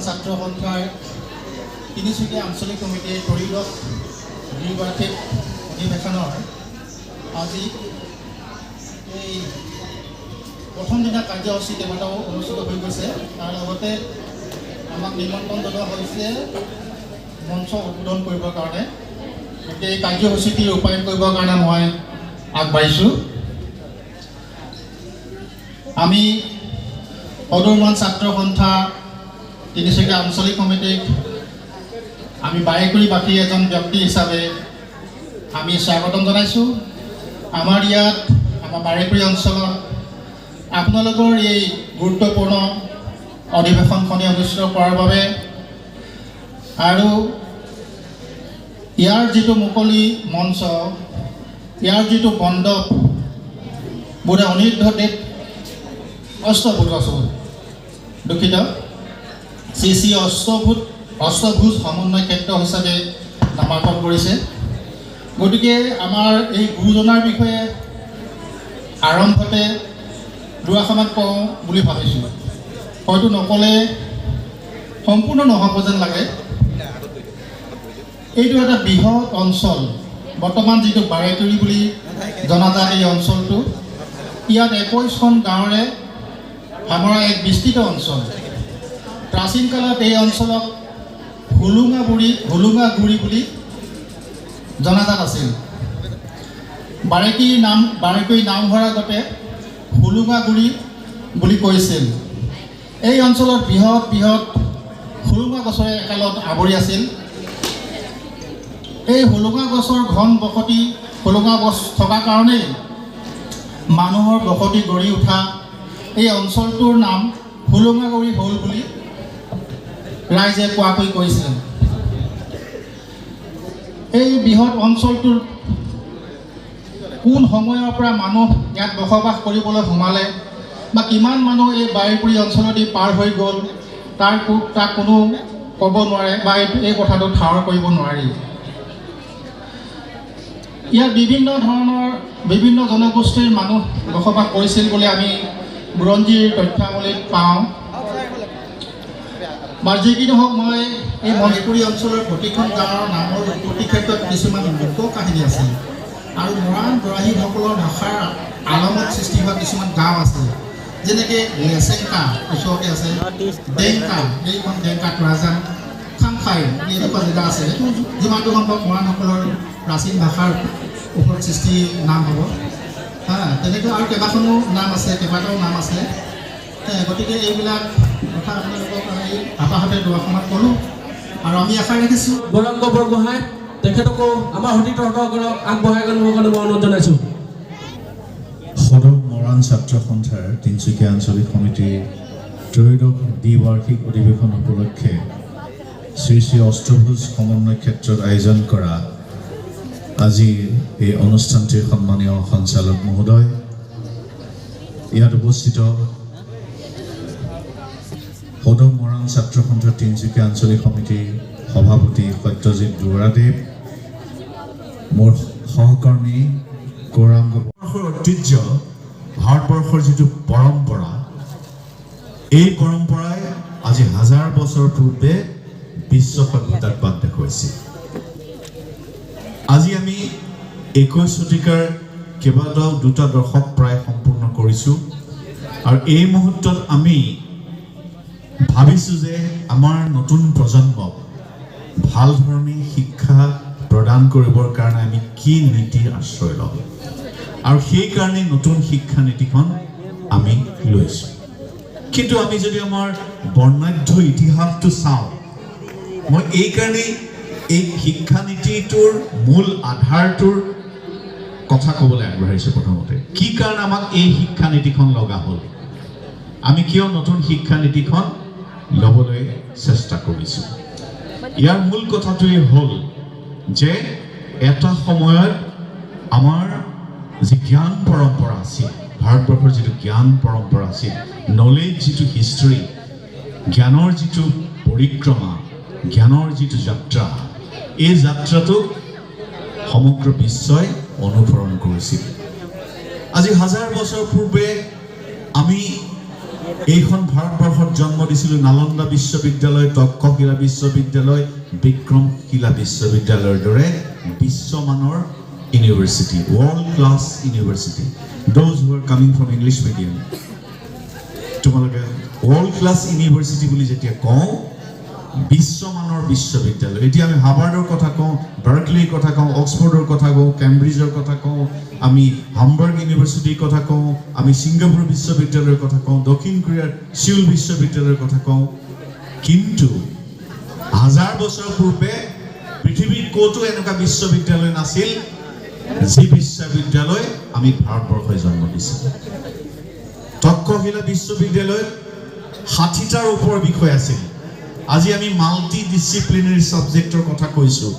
ছাত্ৰ সন্থাৰ তিনিচুকীয়া আঞ্চলিক কমিটিৰ ত্ৰয়োদশ দ্বিবাৰ্ষিক অধিৱেশনৰ আজি এই প্ৰথম দিনা কাৰ্যসূচী কেইবাটাও অনুষ্ঠিত হৈ গৈছে। তাৰ লগতে আমাক নিমন্ত্ৰণ জনোৱা হৈছে মঞ্চ উদ্বোধন কৰিবৰ কাৰণে। গতিকে এই কাৰ্যসূচীটি ৰূপায়ণ কৰিবৰ কাৰণে মই আগবাঢ়িছোঁ। আমি সদৌমান ছাত্ৰ সন্থা তিনিচুকীয়া আঞ্চলিক কমিটিক আমি বাৰেকুৰিবাসী এজন ব্যক্তি হিচাপে আমি স্বাগতম জনাইছোঁ। আমাৰ ইয়াত আমাৰ বাৰেকুৰি অঞ্চলত আপোনালোকৰ এই গুৰুত্বপূৰ্ণ অধিৱেশনখনি অনুষ্ঠিত কৰাৰ বাবে আৰু ইয়াৰ যিটো মুকলি মঞ্চ, ইয়াৰ যিটো মণ্ডপ বোধে অনিৰুদ্ধ দেৱ দুখিত শ্ৰী অষ্টভুজ সমন্বয় ক্ষেত্ৰ হিচাপে নামাকৰণ কৰিছে। গতিকে আমাৰ এই গুৰুজনাৰ বিষয়ে আৰম্ভতে দুআষাৰমান কওঁ বুলি ভাবিছোঁ। হয়তো নক'লে সম্পূৰ্ণ নহ'ব যেন লাগে। এইটো এটা বৃহৎ অঞ্চল, বৰ্তমান যিটো বাৰেকুৰি বুলি জনাজাত এই অঞ্চলটো, ইয়াত 21খন গাঁৱৰে সামৰা এক বিস্তৃত অঞ্চল। প্ৰাচীন কালত এই অঞ্চলক হোলোঙাগুৰি বুলি জনাজাত আছিল। বাৰেকুৰি নামঘৰ আগতে হোলোঙাগুৰি বুলি কৈছিল। এই অঞ্চলত বৃহৎ বৃহৎ হোলোঙা গছৰে একালত আৱৰি আছিল। এই হোলোঙা গছৰ ঘন বসতি, হোলোঙা গছ থকা কাৰণেই মানুহৰ বসতি গঢ়ি উঠা এই অঞ্চলটোৰ নাম হোলোঙাগুৰি হ'ল বুলি ৰাইজে কোৱাকৈ কৈছিল। এই বৃহৎ অঞ্চলটোৰ কোন সময়ৰ পৰা মানুহ ইয়াত বসবাস কৰিবলৈ সোমালে বা কিমান মানুহ এই বাৰেকুৰি অঞ্চলেদি পাৰ হৈ গ'ল তাক কোনো ক'ব নোৱাৰে বা এই কথাটো ঠাৱৰ কৰিব নোৱাৰি। ইয়াত বিভিন্ন জনগোষ্ঠীৰ মানুহ বসবাস কৰিছিল বুলি আমি বুৰঞ্জীৰ তথ্যাৱলীত পাওঁ। বা যি কি নহওক, মই এই মণিপুৰী অঞ্চলৰ প্ৰতিখন গাঁৱৰ নামৰ উৎপত্তিৰ ক্ষেত্ৰত কিছুমান লোক কাহিনী আছে আৰু মৰাণ বৰাহীসকলৰ ভাষাৰ আলমত সৃষ্টি হোৱা কিছুমান গাঁও আছে। যেনেকৈ লেচেংকা ওচৰতে আছে, ডেংকা, এইখন ডেংকাত ৰাজা খাংখাই এনেকুৱা জেগা আছে। যিমানটো সম্ভৱ মৰাণসকলৰ প্ৰাচীন ভাষাৰ ওপৰত সৃষ্টি নাম হ'ব। তেনেকৈ আৰু কেইবাখনো নাম আছে, কেইবাটাও নাম আছে। গতিকে এইবিলাক কথা আপোনালোকক এই আপাহতে দুআষাৰমান ক'লোঁ আৰু আমি আশা ৰাখিছোঁ গৌৰাংগ বৰগোহাঁই তেখেতকো আমাৰ সতীৰ্থসকলক আগবঢ়াই গ'লৰ কাৰণে মই অনুৰোধ জনাইছোঁ। সদৌ মৰাণ ছাত্ৰ সন্থাৰ তিনিচুকীয়া আঞ্চলিক সমিতিৰ ত্ৰয়োদশ দ্বিবাৰ্ষিক অধিৱেশন উপলক্ষে শ্ৰী অষ্টভুজ সমন্বয় ক্ষেত্ৰত আয়োজন কৰা আজিৰ এই অনুষ্ঠানটিৰ সন্মানীয় সঞ্চালক মহোদয়, ইয়াত উপস্থিত সদৌ মৰাণ ছাত্ৰ সন্থাৰ তিনিচুকীয়া আঞ্চলিক সমিতিৰ সভাপতি সত্যজিৎ দুৱৰাদেৱ, মোৰ সহকৰ্মী গৌৰাংগ। ভাৰতবৰ্ষৰ ঐতিহ্য, ভাৰতবৰ্ষৰ যিটো পৰম্পৰা, এই পৰম্পৰাই আজি হাজাৰ বছৰ পূৰ্বে বিশ্ব সভ্যতাক বাট দেখুৱাইছিল। আজি আমি 21 শতিকাৰ কেইবাটাও দুটা দশক প্ৰায় সম্পূৰ্ণ কৰিছোঁ আৰু এই মুহূৰ্তত আমি ভাবিছোঁ যে আমাৰ নতুন প্ৰজন্মক ভাল ধৰণে শিক্ষা প্ৰদান কৰিবৰ কাৰণে আমি কি নীতিৰ আশ্ৰয় ল'ম আৰু সেইকাৰণে নতুন শিক্ষা নীতিখন আমি লৈছোঁ। কিন্তু আমি যদি আমাৰ বৰ্ণাঢ্য ইতিহাসটো চাওঁ, মই এইকাৰণেই এই শিক্ষা নীতিটোৰ মূল আধাৰটোৰ কথা ক'বলৈ আগবাঢ়িছোঁ। প্ৰথমতে কি কাৰণে আমাক এই শিক্ষা নীতিখন লগা হ'ল, আমি কিয় নতুন শিক্ষা নীতিখন ল'বলৈ চেষ্টা কৰিছোঁ। ইয়াৰ মূল কথাটোৱেই হ'ল যে এটা সময়ত আমাৰ যি জ্ঞান পৰম্পৰা আছিল, ভাৰতবৰ্ষৰ যিটো জ্ঞান পৰম্পৰা আছিল, নলেজ যিটো হিষ্ট্ৰী, জ্ঞানৰ যিটো পৰিক্ৰমা, জ্ঞানৰ যিটো যাত্ৰা, এই যাত্ৰাটোক সমগ্ৰ বিশ্বই অনুসৰণ কৰিছিল। আজি হাজাৰ বছৰ পূৰ্বে আমি এইখন ভাৰতবৰ্ষত জন্ম দিছিলোঁ নালন্দা বিশ্ববিদ্যালয়, তক্ষশিলা বিশ্ববিদ্যালয়, বিক্ৰমশিলা বিশ্ববিদ্যালয়ৰ দৰে বিশ্বমানৰ university, world class university. Those who R coming from English medium, তোমালোকে ৱৰ্ল্ড ক্লাছ ইউনিভাৰ্চিটি বুলি যেতিয়া কওঁ, বিশ্বমানৰ বিশ্ববিদ্যালয়। এতিয়া আমি হাৰ্ভাৰ্ডৰ কথা কওঁ, বাৰ্কলিৰ কথা কওঁ, অক্সফৰ্ডৰ কথা কওঁ, কেম্ব্ৰিজৰ কথা কওঁ, আমি হামবাৰ্গ ইউনিভাৰ্চিটিৰ কথা কওঁ, আমি ছিংগাপুৰ বিশ্ববিদ্যালয়ৰ কথা কওঁ, দক্ষিণ কোৰিয়াৰ ছিউল বিশ্ববিদ্যালয়ৰ কথা কওঁ। কিন্তু 1000 বছৰ পূৰ্বে পৃথিৱীৰ ক'তো এনেকুৱা বিশ্ববিদ্যালয় নাছিল যি বিশ্ববিদ্যালয় আমি ভাৰতবৰ্ষই জন্ম দিছিলোঁ। তক্ষশিলা বিশ্ববিদ্যালয়ত 60টাৰ ওপৰ বিষয় আছিল। আজি আমি মাল্টি ডিচিপ্লিনাৰী ছাবজেক্টৰ কথা কৈছোঁ।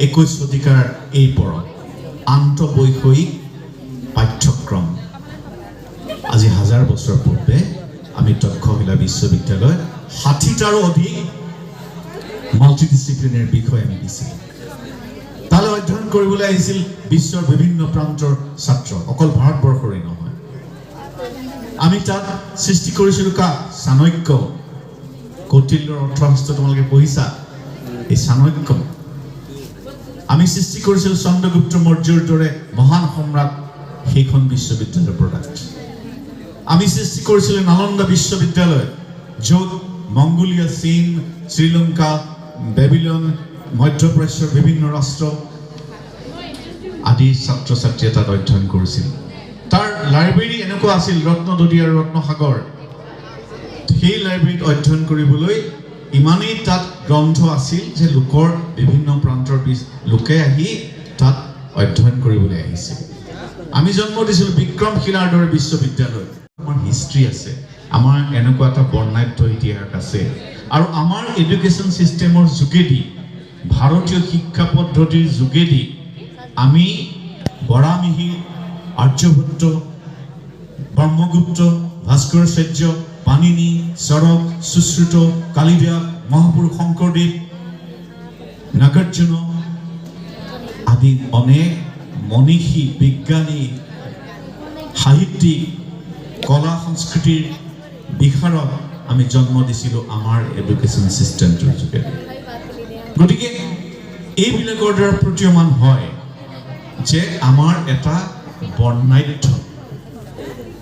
21 শতিকাৰ এই পৰত আন্তঃবৈষয়িক পাঠ্যক্ৰম। আজি 1000 বছৰ পূৰ্বে আমি তক্ষশিলা বিশ্ববিদ্যালয়ত 60টাৰো অধিক মাল্টি ডিচিপ্লিনাৰী বিষয় আমি দিছিলোঁ। তালৈ অধ্যয়ন কৰিবলৈ আহিছিল বিশ্বৰ বিভিন্ন প্ৰান্তৰ ছাত্ৰ, অকল ভাৰতবৰ্ষৰে নহয়। আমি তাত সৃষ্টি কৰিছিলোঁ চাণক্য, কৌটিল্যৰ অৰ্থশাস্ত্ৰ তোমালোকে পঢ়িছা, এই চাণক্য। আমি সৃষ্টি কৰিছিলোঁ চন্দ্ৰগুপ্ত মৌৰ্যৰ দৰে মহান সম্ৰাট, সেইখন বিশ্ববিদ্যালয়ৰ প্ৰডাক্ট। আমি সৃষ্টি কৰিছিলোঁ নালন্দা বিশ্ববিদ্যালয়, য'ত মংগোলিয়া, চীন, শ্ৰীলংকা, বেবিলন, মধ্যপ্ৰাচ্যৰ বিভিন্ন ৰাষ্ট্ৰ আদি ছাত্ৰ ছাত্ৰীয়ে তাত অধ্যয়ন কৰিছিল। তাৰ লাইব্ৰেৰী এনেকুৱা আছিল, ৰত্নদধি আৰু ৰত্নসাগৰ। সেই লাইব্ৰেৰীত অধ্যয়ন কৰিবলৈ ইমানেই তাত গ্ৰন্থ আছিল যে লোকৰ বিভিন্ন প্ৰান্তৰ লোকে আহি তাত অধ্যয়ন কৰিবলৈ আহিছিল। আমি জন্ম দিছিলোঁ বিক্ৰমশিলাৰ দৰে বিশ্ববিদ্যালয়। আমাৰ হিষ্ট্ৰী আছে, আমাৰ এনেকুৱা এটা বৰ্ণাঢ্য ইতিহাস আছে। আৰু আমাৰ এডুকেশ্যন ছিষ্টেমৰ যোগেদি, ভাৰতীয় শিক্ষা পদ্ধতিৰ যোগেদি আমি বৰামিহিৰ, আৰ্যভট্ট, ব্ৰহ্মগুপ্ত, ভাস্কৰাচাৰ্য, পাণিনি, চৰক, সুশ্ৰুত, কালিদাস, মহাপুৰুষ শংকৰদেৱ, নাগাৰ্জুন আদি অনেক মনীষী, বিজ্ঞানী, সাহিত্যিক, কলা সংস্কৃতিৰ বিশাৰদ আমি জন্ম দিছিলোঁ আমাৰ এডুকেশ্যন ছিষ্টেমটোৰ যোগেদি। গতিকে এইবিলাকৰ দ্বাৰা প্ৰতীয়মান হয় যে আমাৰ এটা বৰ্ণাঢ্য,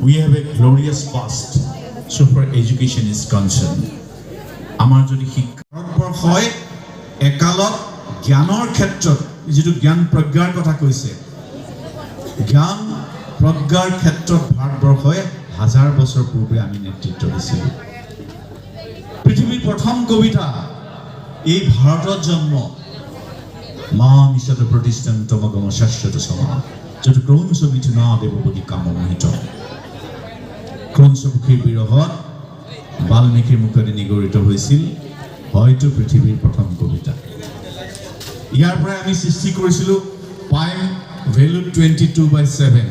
we have a glorious past so far education is concerned. আমাৰ যদি ভাৰতবৰ্ষই একালত জ্ঞানৰ ক্ষেত্ৰত যিটো জ্ঞান প্ৰজ্ঞাৰ কথা কৈছে, জ্ঞান প্ৰজ্ঞাৰ ক্ষেত্ৰত ভাৰতবৰ্ষই 1000 বছৰ পূৰ্বে আমি নেতৃত্ব দিছিলোঁ। পৃথিৱীৰ প্ৰথম কবিতা এই ভাৰতত জন্ম, মা মিছত প্ৰতিষ্ঠান তমগম শাশ্বত সমা, য'ত ক্ৰৌঞ্চ মিথুনা দেৱপতি কাম মোহিত। ক্ৰৌঞ্চমুখীৰ বিৰহত বাল্মীকিৰ মুখেদি নিগৰিত হৈছিল হয়তো পৃথিৱীৰ প্ৰথম কবিতা। ইয়াৰ পৰাই আমি সৃষ্টি কৰিছিলোঁ পাইম ভেলু 22/7।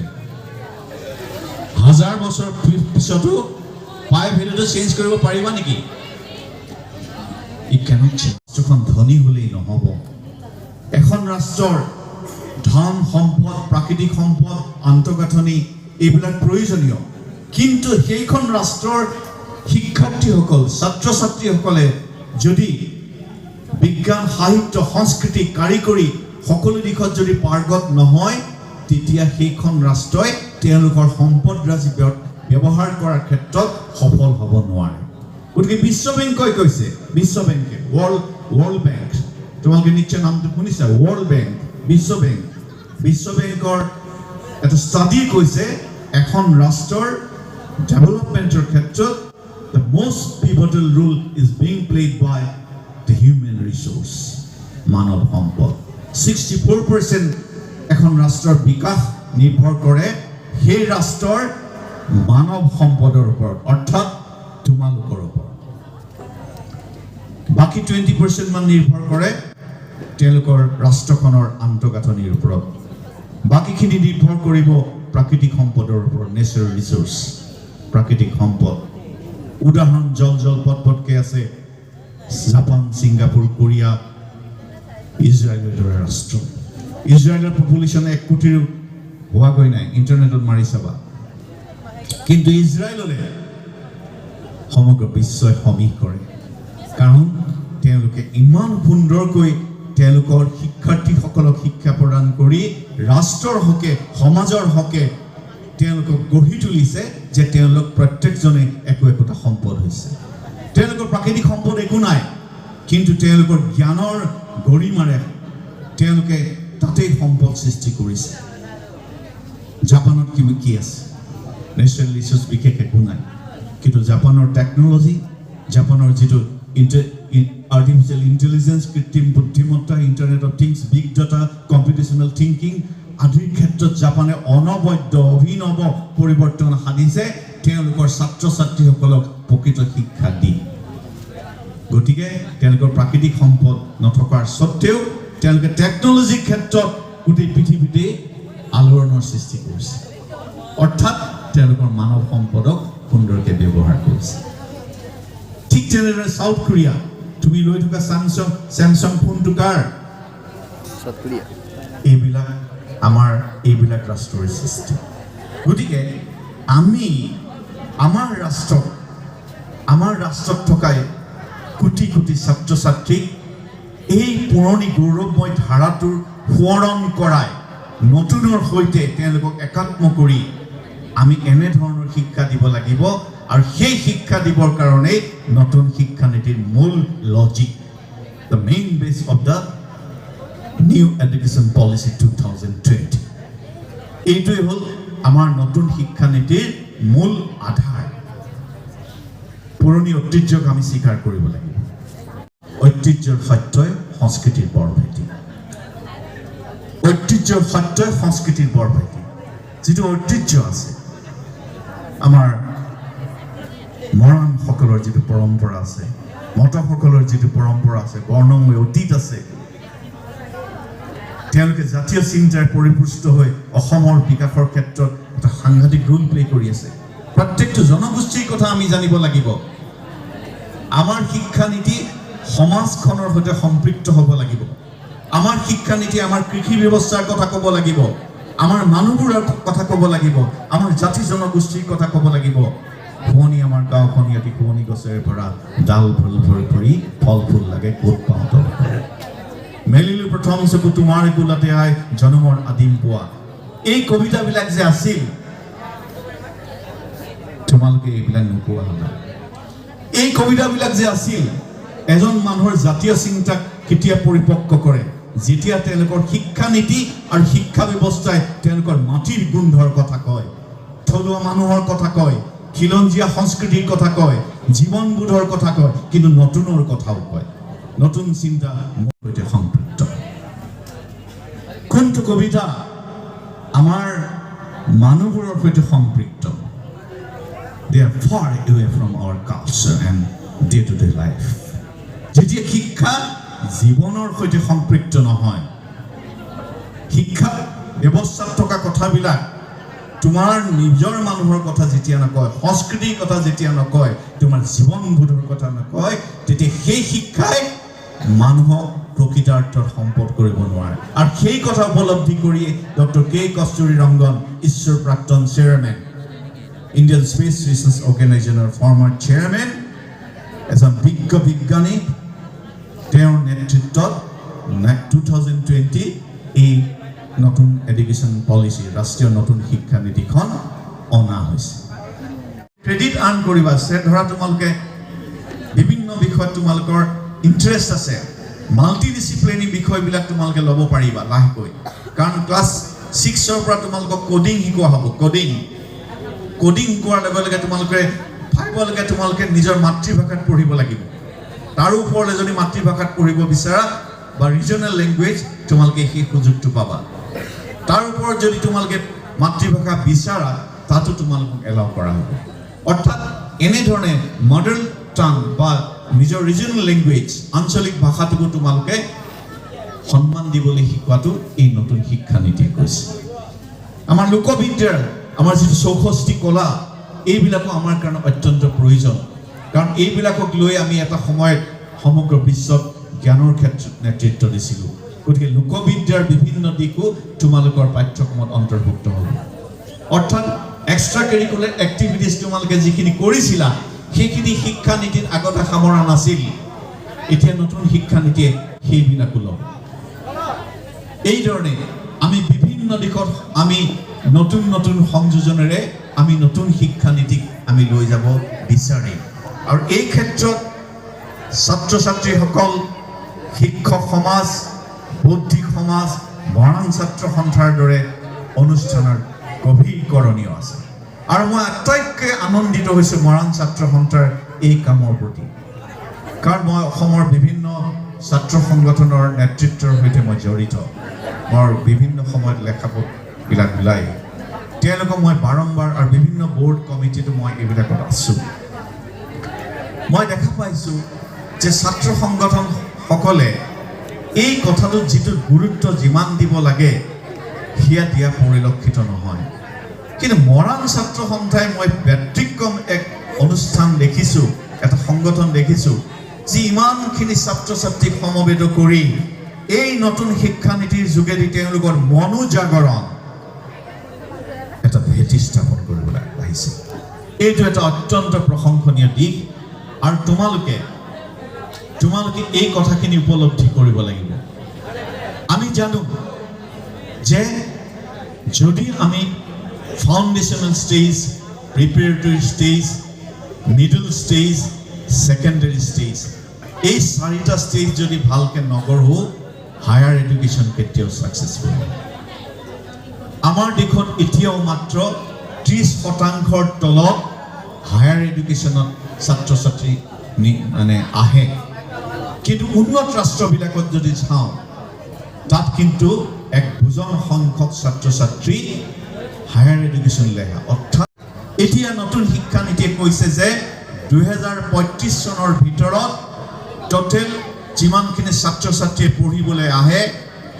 1000 বছৰ পিছতো পাই ভেলুটো চেঞ্জ কৰিব পাৰিবা নেকি? It cannot change. ৰাষ্ট্ৰখন ধনী হ'লেই নহ'ব। এখন ৰাষ্ট্ৰৰ ধন সম্পদ, প্ৰাকৃতিক সম্পদ, আন্তঃগাঁথনি এইবিলাক প্ৰয়োজনীয়, কিন্তু সেইখন ৰাষ্ট্ৰৰ শিক্ষাৰ্থীসকল, ছাত্ৰ ছাত্ৰীসকলে যদি বিজ্ঞান, সাহিত্য, সংস্কৃতি, কাৰিকৰী সকলো দিশত যদি পাৰ্গত নহয়, তেতিয়া সেইখন ৰাষ্ট্ৰই তেওঁলোকৰ সম্পদৰাজি ব্যৱহাৰ কৰাৰ ক্ষেত্ৰত সফল হ'ব নোৱাৰে। গতিকে বিশ্ব বেংকই কৈছে, বিশ্ব বেংকে, ৱৰ্ল্ড বেংক, তোমালোকে নিশ্চয় নামটো শুনিছা, ৱৰ্ল্ড বেংক, বিশ্ব বেংকৰ এটা ষ্টাডি কৈছে এখন ৰাষ্ট্ৰৰ ডেভেলপমেণ্টৰ ক্ষেত্ৰত the most pivotal role is being played by the human resource, মানৱ সম্পদ। 64% এখন ৰাষ্ট্ৰৰ বিকাশ নিৰ্ভৰ কৰে সেই ৰাষ্ট্ৰৰ মানৱ সম্পদৰ ওপৰত, অৰ্থাৎ তোমালোকৰ ওপৰত। বাকী 20% মান নিৰ্ভৰ কৰে তেওঁলোকৰ ৰাষ্ট্ৰখনৰ আন্তঃগাঁথনিৰ ওপৰত। বাকীখিনি নিৰ্ভৰ কৰিব প্ৰাকৃতিক সম্পদৰ ওপৰত, নেচাৰেল ৰিচোৰ্চ, প্ৰাকৃতিক সম্পদ। উদাহৰণ জল পটকে আছে জাপান, ছিংগাপুৰ, কোৰিয়া, ইজৰাইলৰ দৰে ৰাষ্ট্ৰ। ইজৰাইলৰ পপুলেশ্যন 1 কোটিৰো হোৱাগৈ নাই, ইণ্টাৰনেটত মাৰি চাবা। কিন্তু ইজৰাইললৈ সমগ্ৰ বিশ্বই সমীহ কৰে কাৰণ তেওঁলোকে ইমান সুন্দৰকৈ তেওঁলোকৰ শিক্ষাৰ্থীসকলক শিক্ষা প্ৰদান কৰি ৰাষ্ট্ৰৰ হকে সমাজৰ হকে তেওঁলোকক গঢ়ি তুলিছে যে তেওঁলোক প্ৰত্যেকজনে একোটা সম্পদ হৈছে তেওঁলোকৰ প্ৰাকৃতিক সম্পদ একো নাই কিন্তু তেওঁলোকৰ জ্ঞানৰ গৰিমাৰে তেওঁলোকে তাতেই সম্পদ সৃষ্টি কৰিছে জাপানত কি আছে নেশ্যনেল ৰিচোৰ্চ বিশেষ একো নাই কিন্তু জাপানৰ টেকনলজি জাপানৰ যিটো আৰ্টিফিচিয়েল ইণ্টেলিজেন্স কৃত্ৰিম বুদ্ধিমত্তা internet of things big data computational thinking আদিৰ ক্ষেত্ৰত জাপানে অনবদ্য অভিনৱ পৰিৱৰ্তন সাধিছে তেওঁলোকৰ ছাত্ৰ ছাত্ৰীসকলক প্ৰকৃত শিক্ষা দি গতিকে তেওঁলোকৰ প্ৰাকৃতিক সম্পদ নথকাৰ সত্ত্বেও তেওঁলোকে টেকনলজিৰ ক্ষেত্ৰত গোটেই পৃথিৱীতে আলোড়নৰ সৃষ্টি কৰিছে অৰ্থাৎ তেওঁলোকৰ মানৱ সম্পদক সুন্দৰকৈ ব্যৱহাৰ কৰিছে ঠিক তেনেদৰে সাউথ কোৰিয়া তুমি লৈ থকা স্যামসাং ফোনটো কাৰ সাউথ কোৰিয়া এইবিলাক আমাৰ এইবিলাক ৰাষ্ট্ৰৰ সৃষ্টি গতিকে আমি আমাৰ ৰাষ্ট্ৰত থকাই কোটি কোটি ছাত্ৰ ছাত্ৰীক এই পুৰণি গৌৰৱময় ধাৰাটোৰ সোঁৱৰণ কৰাই নতুনৰ সৈতে তেওঁলোকক একাত্ম কৰি আমি এনেধৰণৰ শিক্ষা দিব লাগিব আৰু সেই শিক্ষা দিবৰ কাৰণে নতুন শিক্ষানীতিৰ মূল লজিক দ্য মেইন বেছ of the new education policy 2020 এইটোৱে হ'ল আমাৰ নতুন শিক্ষানীতিৰ মূল আধাৰ পুৰণি ঐতিহ্যক আমি স্বীকাৰ কৰিব লাগিব ঐতিহ্যৰ সত্যই সংস্কৃতিৰ বৰভেটি ঐতিহ্যৰ সত্যই সংস্কৃতিৰ বৰভেটি যিটো ঐতিহ্য আছে আমাৰ মৰাণসকলৰ যিটো পৰম্পৰা আছে মটকসকলৰ যিটো পৰম্পৰা আছে বৰ্ণময় অতীত আছে তেওঁলোকে জাতীয় চিন্তাৰ পৰিপুষ্ট হৈ অসমৰ বিকাশৰ ক্ষেত্ৰত এটা সাংঘাতিক ৰোল প্লে কৰি আছে প্ৰত্যেকটো জনগোষ্ঠীৰ কথা আমি জানিব লাগিব আমাৰ শিক্ষানীতি সমাজখনৰ সৈতে সম্পৃক্ত হ'ব লাগিব আমাৰ শিক্ষানীতি আমাৰ কৃষি ব্যৱস্থাৰ কথা ক'ব লাগিব আমাৰ মানুহবোৰৰ কথা ক'ব লাগিব আমাৰ জাতি জনগোষ্ঠীৰ কথা ক'ব লাগিব শুৱনি আমাৰ গাঁওখন ইয়াতে শুৱনি গছেৰে ভৰা ডাল ফুল ভৰি ফল ফুল লাগে ক'ত পাওঁ তল মেলিলো প্ৰথম চকু তোমাৰ গোলাতে আই জনমৰ আদিম পোৱা এই কবিতাবিলাক যে আছিল তোমালোকে এইবিলাক নোপোৱা হ'লা এই কবিতাবিলাক যে আছিল এজন মানুহৰ জাতীয় চিন্তাক কেতিয়া পৰিপক্ক কৰে যেতিয়া তেওঁলোকৰ শিক্ষানীতি আৰু শিক্ষা ব্যৱস্থাই তেওঁলোকৰ মাটিৰ গোন্ধৰ কথা কয় থলুৱা মানুহৰ কথা কয় খিলঞ্জীয়া সংস্কৃতিৰ কথা কয় জীৱনবোধৰ কথা কয় কিন্তু নতুনৰ কথাও কয় নতুন চিন্তা সৈতে সম্পৃক্ত কোনটো কবিতা আমাৰ মানুহবোৰৰ সৈতে সম্পৃক্ত they are far away from our culture and day-to-day life যেতিয়া শিক্ষা জীৱনৰ সৈতে সম্পৃক্ত নহয় শিক্ষা ব্যৱস্থাত থকা কথাবিলাক তোমাৰ নিজৰ মানুহৰ কথা যেতিয়া নকয় সংস্কৃতিৰ কথা যেতিয়া নকয় তোমাৰ জীৱনবোধৰ কথা নকয় তেতিয়া সেই শিক্ষাই মানুহক প্ৰকৃতাৰ্থত সম্পদ কৰিব নোৱাৰে আৰু সেই কথা উপলব্ধি কৰি ডক্টৰ কে কস্তুৰী ৰংগন ঈশ্বৰ প্ৰাক্তন চেয়াৰমেন ইণ্ডিয়ান স্পেচ ৰিচাৰ্চ অৰ্গেনাইজেশ্যনৰ ফৰ্মাৰ চেয়াৰমেন এজন বিজ্ঞ বিজ্ঞানী তেওঁৰ নেতৃত্বত 2020 এই নতুন এডুকেশ্যন পলিচি ৰাষ্ট্ৰীয় নতুন শিক্ষা নীতিখন অনা হৈছে ক্ৰেডিট আৰ্ণ কৰিবা ধৰা তোমালোকে বিভিন্ন বিষয়ত তোমালোকৰ ইণ্টাৰেষ্ট আছে মাল্টিডিসিপ্লিনাৰী বিষয়বিলাক তোমালোকে ল'ব পাৰিবা লাহেকৈ কাৰণ ক্লাছ 6 ৰ পৰা তোমালোকক কোডিং শিকোৱা হ'ব কোডিং শিকোৱাৰ লগে লগে তোমালোকে 5 লৈকে তোমালোকে নিজৰ মাতৃভাষাত পঢ়িব লাগিব তাৰ ওপৰলৈ যদি মাতৃভাষাত পঢ়িব বিচাৰা বা ৰিজনেল লেংগুৱেজ তোমালোকে সেই সুযোগটো পাবা তাৰ ওপৰত যদি তোমালোকে মাতৃভাষা বিচাৰা তাতো তোমালোকক এলাউ কৰা হ'ব অৰ্থাৎ এনেধৰণে মডাৰ্ণ টাং বা নিজৰ ৰিজনেল লেংগুৱেজ আঞ্চলিক ভাষাটোকো তোমালোকে সন্মান দিবলৈ শিকোৱাটো এই নতুন শিক্ষা নীতি কৈছে আমাৰ লোকবিদ্যাৰ আমাৰ যিটো চৌষষ্ঠি কলা এইবিলাকো আমাৰ কাৰণে অত্যন্ত প্ৰয়োজন কাৰণ এইবিলাকক লৈ আমি এটা সময়ত সমগ্ৰ বিশ্বত জ্ঞানৰ ক্ষেত্ৰত নেতৃত্ব দিছিলোঁ গতিকে লোকবিদ্যাৰ বিভিন্ন দিশো তোমালোকৰ পাঠ্যক্ৰমত অন্তৰ্ভুক্ত হ'ব অৰ্থাৎ এক্সট্ৰা কাৰিকুলাৰ এক্টিভিটিজ তোমালোকে যিখিনি কৰিছিলা সেইখিনি শিক্ষানীতিত আগতে সামৰা নাছিল এতিয়া নতুন শিক্ষানীতিয়ে সেইবিলাকো ল'ব এইধৰণে আমি বিভিন্ন দিশত আমি নতুন নতুন সংযোজনেৰে আমি নতুন শিক্ষানীতিক আমি লৈ যাব বিচাৰিম আৰু এই ক্ষেত্ৰত ছাত্ৰ ছাত্ৰীসকল শিক্ষক সমাজ বৌদ্ধিক সমাজ মৰাণ ছাত্ৰ সন্থাৰ দৰে অনুষ্ঠানৰ গভীৰকৰণীয় আছে আৰু মই আটাইতকৈ আনন্দিত হৈছোঁ মৰাণ ছাত্ৰ সন্থাৰ এই কামৰ প্ৰতি কাৰণ মই অসমৰ বিভিন্ন ছাত্ৰ সংগঠনৰ নেতৃত্বৰ সৈতে মই জড়িত মোৰ বিভিন্ন সময়ত লেখাবিলাক ওলাই তেওঁলোকক মই বাৰম্বাৰ আৰু বিভিন্ন বোৰ্ড কমিটিতো মই এইবিলাকত আছোঁ মই দেখা পাইছোঁ যে ছাত্ৰ সংগঠনসকলে এই কথাটোত যিটো গুৰুত্ব যিমান দিব লাগে সেয়া দিয়া পৰিলক্ষিত নহয় কিন্তু মৰাণ ছাত্ৰ সন্থাই মই ব্যতিক্ৰম এক অনুষ্ঠান দেখিছোঁ এটা সংগঠন দেখিছোঁ যি ইমানখিনি ছাত্ৰ ছাত্ৰীক সমবেত কৰি এই নতুন শিক্ষানীতিৰ যোগেদি তেওঁলোকৰ মনোজাগৰণ এটা ভেটি স্থাপন কৰিবলৈ আহিছে এইটো এটা অত্যন্ত প্ৰশংসনীয় দিশ আৰু তোমালোকে এই কথাখিনি উপলব্ধি কৰিব লাগিব আমি জানো যে যদি আমি foundational stage preparatory stage middle stage secondary stage এই চাৰিটা ষ্টেজ যদি ভালকৈ নকৰোঁ হায়াৰ এডুকেশ্যন কেতিয়াও ছাকচেছফুল নহয় আমাৰ দেশত এতিয়াও মাত্ৰ 30%ৰ তলত হায়াৰ এডুকেশ্যনত ছাত্ৰ ছাত্ৰী মানে আহে কিন্তু উন্নত ৰাষ্ট্ৰবিলাকত যদি চাওঁ তাত কিন্তু এক বুজন সংখ্যক ছাত্ৰ ছাত্ৰী হায়াৰ এডুকেশ্যনলৈ আহে অৰ্থাৎ এতিয়া নতুন শিক্ষানীতিয়ে কৈছে যে 2035 চনৰ ভিতৰত টোটেল যিমানখিনি ছাত্ৰ ছাত্ৰীয়ে পঢ়িবলৈ আহে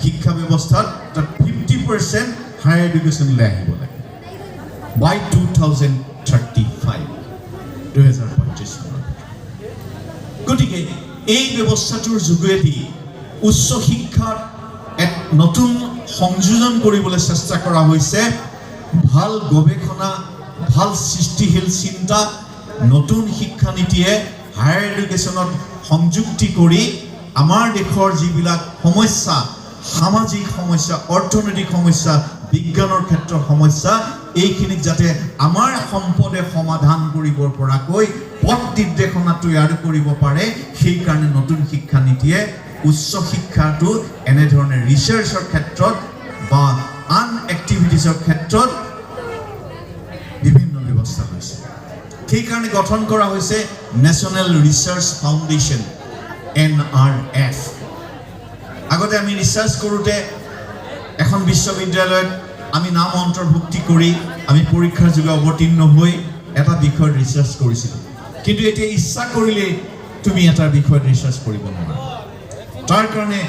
শিক্ষা ব্যৱস্থাত তাত 50% হায়াৰ এডুকেশ্যনলৈ আহিব লাগে বাই 2035 চনৰ গতিকে এই ব্যৱস্থাটোৰ যোগেদি উচ্চ শিক্ষাৰ এক নতুন সংযোজন কৰিবলৈ চেষ্টা কৰা হৈছে ভাল গৱেষণা ভাল সৃষ্টিশীল চিন্তা নতুন শিক্ষানীতিয়ে হায়াৰ এডুকেশ্যনত সংযুক্তি কৰি আমাৰ দেশৰ যিবিলাক সমস্যা সামাজিক সমস্যা অৰ্থনৈতিক সমস্যা বিজ্ঞানৰ ক্ষেত্ৰৰ সমস্যা এইখিনিক যাতে আমাৰ সম্পদে সমাধান কৰিব পৰাকৈ পথ নিৰ্দেশনা তৈয়াৰ কৰিব পাৰে সেই কাৰণে নতুন শিক্ষানীতিয়ে উচ্চ শিক্ষাটো এনেধৰণে ৰিচাৰ্চৰ ক্ষেত্ৰত বা আন এক্টিভিটিছৰ ক্ষেত্ৰত বিভিন্ন ব্যৱস্থা লৈছে সেই কাৰণে গঠন কৰা হৈছে নেশ্যনেল ৰিচাৰ্চ ফাউণ্ডেশ্যন NRF আগতে আমি ৰিচাৰ্চ কৰোঁতে এখন বিশ্ববিদ্যালয়ত আমি নাম অন্তৰ্ভুক্তি কৰি আমি পৰীক্ষাৰ যোগে অৱতীৰ্ণ হৈ এটা বিষয়ত ৰিচাৰ্চ কৰিছিলোঁ কিন্তু এতিয়া ইচ্ছা কৰিলে তুমি এটা বিষয়ত ৰিচাৰ্চ কৰিব নোৱাৰা তাৰ কাৰণে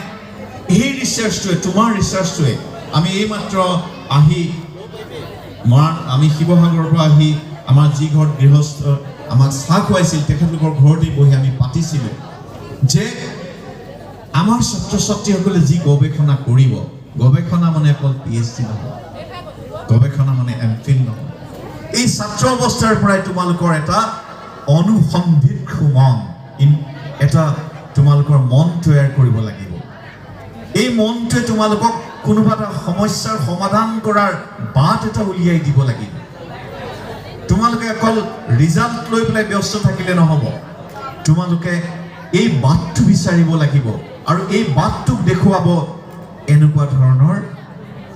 এই ৰিচাৰ্চটোৱে তোমাৰ ৰিচাৰ্চটোৱে আমি এইমাত্ৰ আহি আমি শিৱসাগৰৰ পৰা আহি আমাৰ যি ঘৰত গৃহস্থ আমাক চাহ খুৱাইছিল তেখেতলোকৰ ঘৰতে বহি আমি পাতিছিলোঁ যে আমাৰ ছাত্ৰ ছাত্ৰীসকলে যি গৱেষণা কৰিব গৱেষণা মানে অকল PhD নহয় গৱেষণা মানে MPhil নহয় এই ছাত্ৰ অৱস্থাৰ পৰাই তোমালোকৰ এটা অনুসন্ধিৎসু মন এটা তোমালোকৰ মন তৈয়াৰ কৰিব লাগিব এই মনটোৱে তোমালোকক কোনোবা এটা সমস্যাৰ সমাধান কৰাৰ বাট এটা উলিয়াই দিব লাগিব তোমালোকে অকল ৰিজাল্ট লৈ পেলাই ব্যস্ত থাকিলে নহ'ব তোমালোকে এই বাটটো বিচাৰিব লাগিব আৰু এই বাটটোক দেখুৱাব এনেকুৱা ধৰণৰ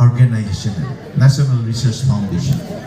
অৰ্গেনাইজেশ্যন নেশ্যনেল ৰিচাৰ্চ ফাউণ্ডেশ্যন হয়